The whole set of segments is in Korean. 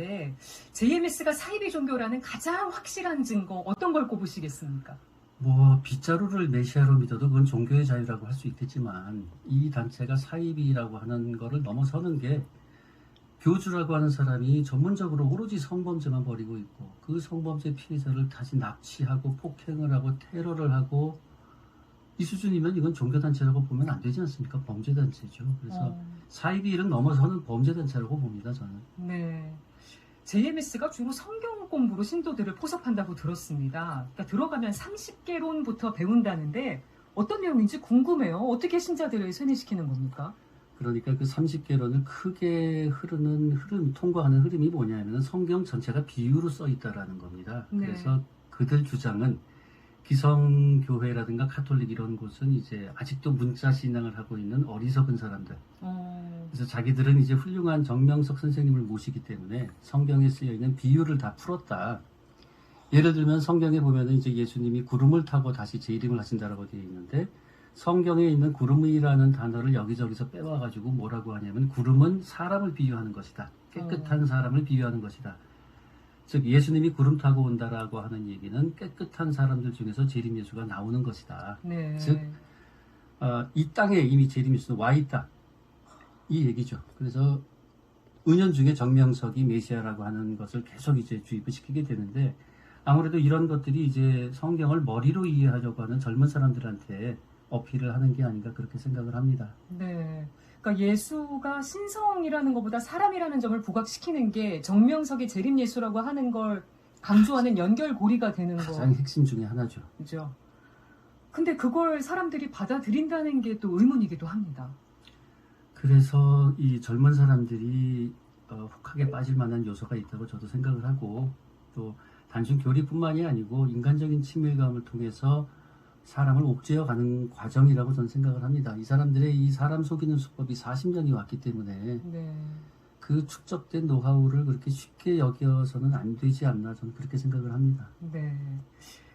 하는데 JMS가 사이비 종교라는 가장 확실한 증거 어떤 걸 꼽으시겠습니까? 뭐 빗자루를 메시아로 믿어도 그건 종교의 자유라고 할 수 있겠지만 이 단체가 사이비라고 하는 거를 넘어서는 게 교주라고 하는 사람이 전문적으로 오로지 성범죄만 벌이고 있고 그 성범죄 피해자를 다시 납치하고 폭행을 하고 테러를 하고 이 수준이면 이건 종교단체라고 보면 안 되지 않습니까? 범죄단체죠. 그래서 사이비를 넘어서는 범죄단체라고 봅니다, 저는. 네. JMS가 주로 성경 공부로 신도들을 포섭한다고 들었습니다. 그러니까 들어가면 30개론부터 배운다는데 어떤 내용인지 궁금해요. 어떻게 신자들을 세뇌시키는 겁니까? 그러니까 그 30개론을 크게 통과하는 흐름이 뭐냐면 성경 전체가 비유로 써 있다라는 겁니다. 네. 그래서 그들 주장은 기성교회라든가 카톨릭 이런 곳은 이제 아직도 문자 신앙을 하고 있는 어리석은 사람들. 그래서 자기들은 이제 훌륭한 정명석 선생님을 모시기 때문에 성경에 쓰여 있는 비유를 다 풀었다. 예를 들면 성경에 보면은 이제 예수님이 구름을 타고 다시 재림을 하신다라고 되어 있는데 성경에 있는 구름이라는 단어를 여기저기서 빼와가지고 뭐라고 하냐면 구름은 사람을 비유하는 것이다. 깨끗한 사람을 비유하는 것이다. 즉 예수님이 구름 타고 온다라고 하는 얘기는 깨끗한 사람들 중에서 재림 예수가 나오는 것이다. 네. 즉 이 땅에 이미 재림 예수는 와 있다. 이 얘기죠. 그래서 은연중에 정명석이 메시아라고 하는 것을 계속 이제 주입을 시키게 되는데 아무래도 이런 것들이 이제 성경을 머리로 이해하려고 하는 젊은 사람들한테 어필을 하는 게 아닌가 그렇게 생각을 합니다. 네. 그러니까 예수가 신성이라는 것보다 사람이라는 점을 부각시키는 게 정명석의 재림 예수라고 하는 걸 강조하는 연결고리가 되는 가장 핵심 중에 하나죠. 거죠. 근데 그걸 사람들이 받아들인다는 게 또 의문이기도 합니다. 그래서 이 젊은 사람들이 혹하게 빠질 만한 요소가 있다고 저도 생각을 하고 또 단순 교리뿐만이 아니고 인간적인 친밀감을 통해서 사람을 옥죄어가는 과정이라고 저는 생각을 합니다. 이 사람들의 이 사람 속이는 수법이 40년이 왔기 때문에 네. 그 축적된 노하우를 그렇게 쉽게 여겨서는 안 되지 않나 저는 그렇게 생각을 합니다. 네.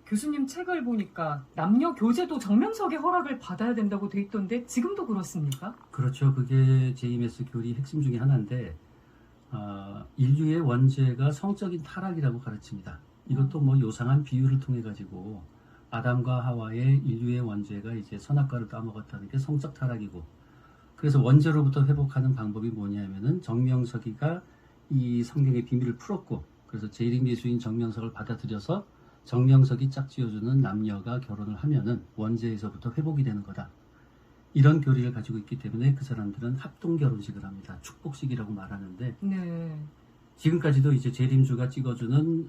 교수님 책을 보니까 남녀 교제도 정명석의 허락을 받아야 된다고 돼 있던데 지금도 그렇습니까? 그렇죠. 그게 JMS 교리 핵심 중에 하나인데 인류의 원죄가 성적인 타락이라고 가르칩니다. 이것도 뭐 요상한 비유를 통해 가지고 아담과 하와의 인류의 원죄가 이제 선악과를 따먹었다는 게 성적 타락이고 그래서 원죄로부터 회복하는 방법이 뭐냐면은 정명석이가 이 성경의 비밀을 풀었고 그래서 재림 예수인 정명석을 받아들여서 정명석이 짝지어주는 남녀가 결혼을 하면은 원죄에서부터 회복이 되는 거다. 이런 교리를 가지고 있기 때문에 그 사람들은 합동 결혼식을 합니다. 축복식이라고 말하는데 네. 지금까지도 이제 재림주가 찍어주는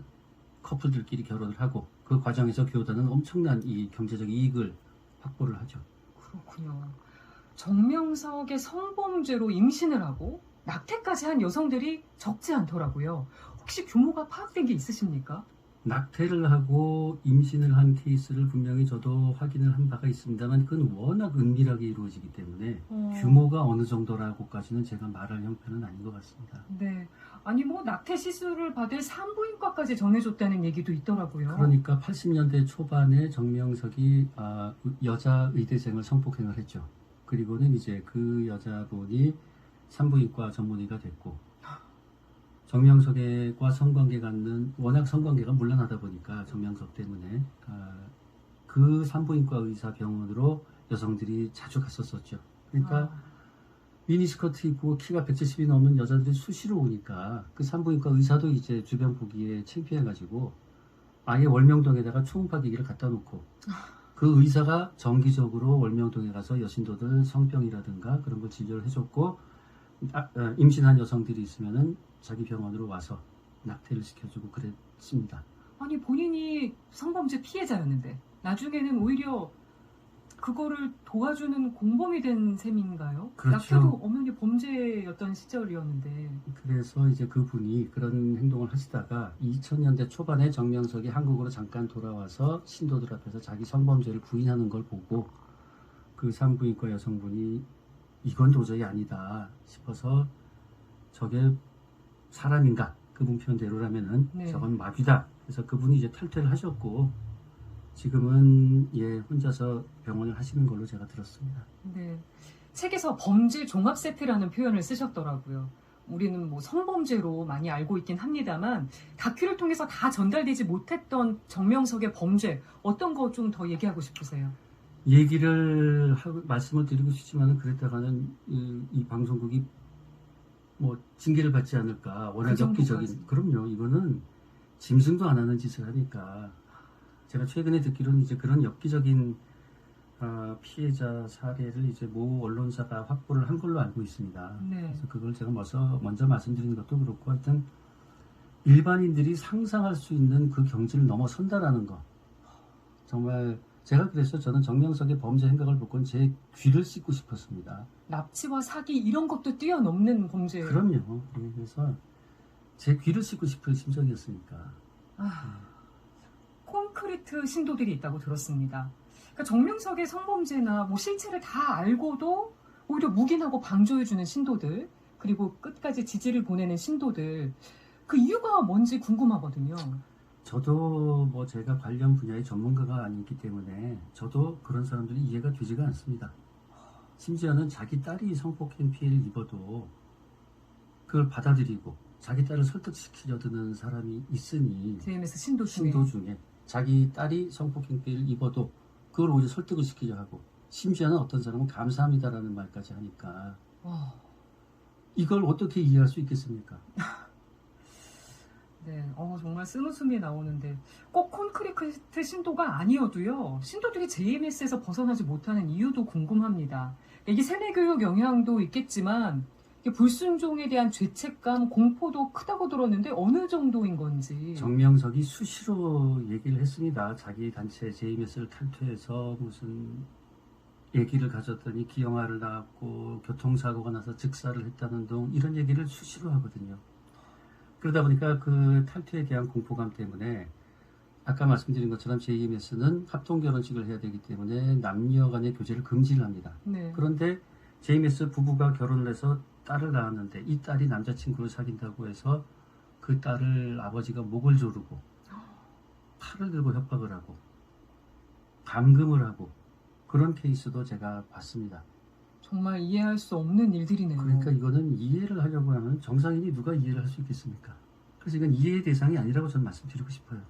커플들끼리 결혼을 하고 그 과정에서 교단은 엄청난 이 경제적 이익을 확보를 하죠. 그렇군요. 정명석의 성범죄로 임신을 하고 낙태까지 한 여성들이 적지 않더라고요. 혹시 규모가 파악된 게 있으십니까? 낙태를 하고 임신을 한 케이스를 분명히 저도 확인을 한 바가 있습니다만 그건 워낙 은밀하게 이루어지기 때문에 규모가 어느 정도라고까지는 제가 말할 형편은 아닌 것 같습니다. 네. 아니 뭐 낙태 시술을 받을 산부인과까지 전해줬다는 얘기도 있더라고요. 그러니까 80년대 초반에 정명석이 여자 의대생을 성폭행을 했죠. 그리고는 이제 그 여자분이 산부인과 전문의가 됐고 정명석과 성관계 갖는 워낙 성관계가 문란하다 보니까 정명석 때문에 그 산부인과 의사 병원으로 여성들이 자주 갔었었죠. 그러니까 미니스커트 입고 키가 170이 넘는 여자들이 수시로 오니까 그 산부인과 의사도 이제 주변 보기에 창피해가지고 아예 월명동에다가 초음파 기기를 갖다 놓고 그 의사가 정기적으로 월명동에 가서 여신도들 성병이라든가 그런 걸 진료를 해줬고 임신한 여성들이 있으면은 자기 병원으로 와서 낙태를 시켜주고 그랬습니다. 아니 본인이 성범죄 피해자였는데 나중에는 오히려 그거를 도와주는 공범이 된 셈인가요? 그렇죠. 낙태도 엄연히 범죄였던 시절이었는데. 그래서 이제 그분이 그런 행동을 하시다가 2000년대 초반에 정명석이 한국으로 잠깐 돌아와서 신도들 앞에서 자기 성범죄를 부인하는 걸 보고 그 산부인과 여성분이 이건 도저히 아니다 싶어서 저게 사람인가? 그분 표현대로라면은 네. 저건 마귀다. 그래서 그분이 이제 탈퇴를 하셨고 지금은 혼자서 병원을 하시는 걸로 제가 들었습니다. 네. 책에서 범죄 종합 세트라는 표현을 쓰셨더라고요. 우리는 뭐 성범죄로 많이 알고 있긴 합니다만 다큐를 통해서 다 전달되지 못했던 정명석의 범죄 어떤 거 좀 더 얘기하고 싶으세요? 얘기를 하고 말씀을 드리고 싶지만은 그랬다가는 이 방송국이 뭐 징계를 받지 않을까. 워낙 그 엽기적인. 정도까지. 그럼요. 이거는 짐승도 안 하는 짓을 하니까. 제가 최근에 듣기로는 이제 그런 엽기적인 피해자 사례를 이제 모 언론사가 확보를 한 걸로 알고 있습니다. 네. 그래서 그걸 제가 먼저 말씀드리는 것도 그렇고 하여튼 일반인들이 상상할 수 있는 그 경지를 넘어선다라는 거. 정말 제가 그래서 저는 정명석의 범죄 행각을 보고 제 귀를 씻고 싶었습니다. 납치와 사기 이런 것도 뛰어넘는 범죄. 그럼요. 그래서 제 귀를 씻고 싶은 심정이었으니까. 콘크리트 신도들이 있다고 들었습니다. 그러니까 정명석의 성범죄나 뭐 실체를 다 알고도 오히려 묵인하고 방조해주는 신도들, 그리고 끝까지 지지를 보내는 신도들, 그 이유가 뭔지 궁금하거든요. 저도 뭐 제가 관련 분야의 전문가가 아니기 때문에 저도 그런 사람들이 이해가 되지가 않습니다. 심지어는 자기 딸이 성폭행 피해를 입어도 그걸 받아들이고 자기 딸을 설득시키려 드는 사람이 있으니 JMS 신도 중에. 신도 중에 자기 딸이 성폭행 피해를 입어도 그걸 오히려 설득을 시키려 하고 심지어는 어떤 사람은 감사합니다라는 말까지 하니까 이걸 어떻게 이해할 수 있겠습니까? 네, 정말 쓴웃음이 나오는데 꼭 콘크리트 신도가 아니어도요. 신도들이 JMS에서 벗어나지 못하는 이유도 궁금합니다. 이게 세뇌교육 영향도 있겠지만 이게 불순종에 대한 죄책감, 공포도 크다고 들었는데 어느 정도인 건지. 정명석이 수시로 얘기를 했습니다. 자기 단체 JMS를 탈퇴해서 무슨 얘기를 가졌더니 기형아를 낳았고 교통사고가 나서 즉사를 했다는 등 이런 얘기를 수시로 하거든요. 그러다 보니까 그 탈퇴에 대한 공포감 때문에 아까 말씀드린 것처럼 JMS는 합동결혼식을 해야 되기 때문에 남녀 간의 교제를 금지를 합니다. 네. 그런데 JMS 부부가 결혼을 해서 딸을 낳았는데 이 딸이 남자친구를 사귄다고 해서 그 딸을 아버지가 목을 조르고 팔을 들고 협박을 하고 감금을 하고 그런 케이스도 제가 봤습니다. 정말 이해할 수 없는 일들이네요. 그러니까 이거는 이해를 하려고 하면 정상인이 누가 이해를 할 수 있겠습니까? 그래서 이건 이해의 대상이 아니라고 저는 말씀드리고 싶어요.